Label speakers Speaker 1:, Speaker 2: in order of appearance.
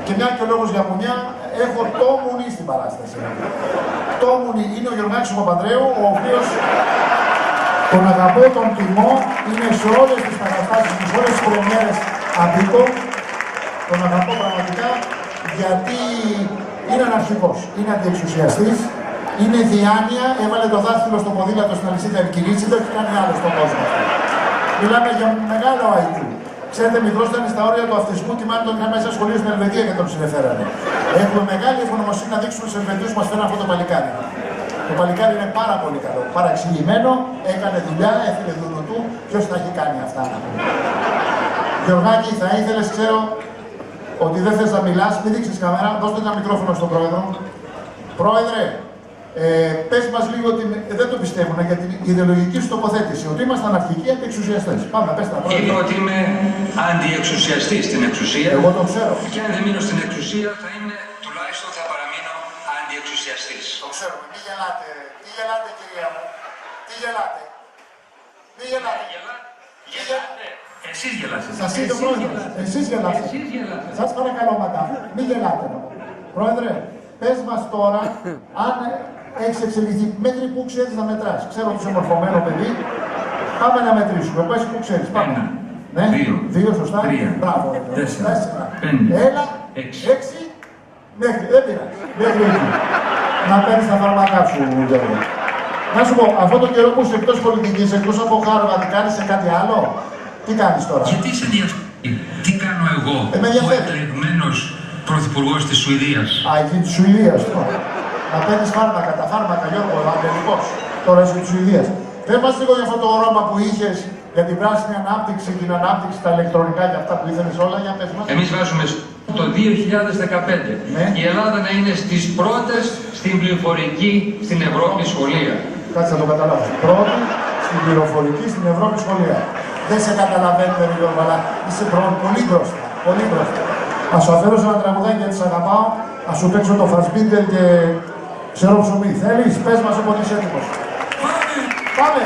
Speaker 1: Και μια και ο λόγος για μουνιά, έχω το μουνί στην παράσταση. Το μουνί είναι ο Γιωργάκης ο Παπανδρέου, ο οποίος τον αγαπώ, τον τιμώ, είναι σε όλες τις παραστάσεις μου, σε όλες τις πρεμιέρες απίκο. Τον αγαπώ πραγματικά, γιατί είναι αναρχικός, είναι αντιεξουσιαστής, είναι διάνοια, έβαλε το δάχτυλο στο ποδήλατο στην αλυσίδα Ευκυρίτσι, δεν έχει κάνει άλλο στον κόσμο. Μιλάμε για μεγάλο IQ. Ξέρετε, μικρός ήταν στα όρια του αυτισμού και μάλλον τον είχαν μέσα σχολείο στην Ελβετία και τον συνεφέρανε. Έχουμε μεγάλη ευγνωμοσύνη να δείξουμε στους Ελβετίους που μας φέρνουν αυτό το παλικάρι. Το παλικάρι είναι πάρα πολύ καλό. Παραξηγημένο, έκανε δουλειά, έφυγε δούλου του. Ποιος τα έχει κάνει αυτά να πούμε. Γιωργάκη, θα ήθελες, ξέρω ότι δεν θες να μιλάς, μην δείξεις κάμερα, δώστε ένα μικρόφωνο στον πρόεδρο. Πρόεδρε, πες μας λίγο ότι δεν το πιστεύουν για την ιδεολογική σου τοποθέτηση, ότι ήμασταν αρχικοί αντιεξουσιαστές. Πάμε, πες τα πρόεδρε.
Speaker 2: Είπα ότι είμαι αντιεξουσιαστής στην εξουσία.
Speaker 1: Εγώ το ξέρω.
Speaker 2: Και αν δεν μείνω στην εξουσία, τουλάχιστον θα παραμείνω αντιεξουσιαστής.
Speaker 1: Το ξέρουμε. Μη γελάτε. Τι γελάτε, κυρία μου. Τι γελάτε. Μη γελάτε.
Speaker 2: Γελάτε. Εσείς γελάσετε.
Speaker 1: Σας είπε ο πρόεδρος. Εσείς γελάσετε. Σας παρακαλώ, μαντά. Μη γελάτε. Πρόεδρε, πες μας τώρα αν έχεις εξελιχθεί. Μέτρη που ξέρεις να μετράς. Ξέρω ότι είσαι μορφωμένο παιδί. Πάμε να μετρήσουμε. Πες που ξέρεις. Πάμε. Ναι, δύο σωστά. Μπράβο. 4, 5, έλα, 6. Μέχρι, δεν πειράζει. Μέχρι εκεί. Να παίρνεις τα φάρμακά σου, Γιώργο. Να σου πω, αυτόν τον καιρό που είσαι εκτός πολιτικής, εκτός από Χάρβαρντ, κάνεις σε κάτι άλλο. Τι κάνεις τώρα.
Speaker 2: Γιατί σε ενδιαφέρει. Τι κάνω εγώ, ο εκλεγμένος πρωθυπουργός της Σουηδίας.
Speaker 1: Α, εκεί της Σουηδίας τώρα. Να παίρνεις φάρμακα, τα φάρμακα, Γιώργο, αγγελικός. Τώρα είσαι της Σουηδίας. Πες μας λίγο για αυτό το όρομα που είχες για την πράσινη ανάπτυξη, την ανάπτυξη, τα ηλεκτρονικά και αυτά που ήθελες όλα, για πες μας.
Speaker 2: Εμείς βάζουμε το 2015 η Ελλάδα να είναι στις πρώτες στην πληροφορική στην Ευρώπη σχολεία.
Speaker 1: Κάτσε να το καταλάβω. Πρώτη στην πληροφορική στην Ευρώπη σχολεία. Δεν σε καταλαβαίνετε, Γιώργο, αλλά είσαι πολύ μπροστά. Πολύ μπροστά. Ας σου αφιερώσω ένα τραγουδάκι γιατί σ' αγαπάω. Ας σου παίξω το Φασμπίντερ και ξέρω ψωμί. Θέλεις, πες μας όποτε είσαι έτοιμος. Πάμε!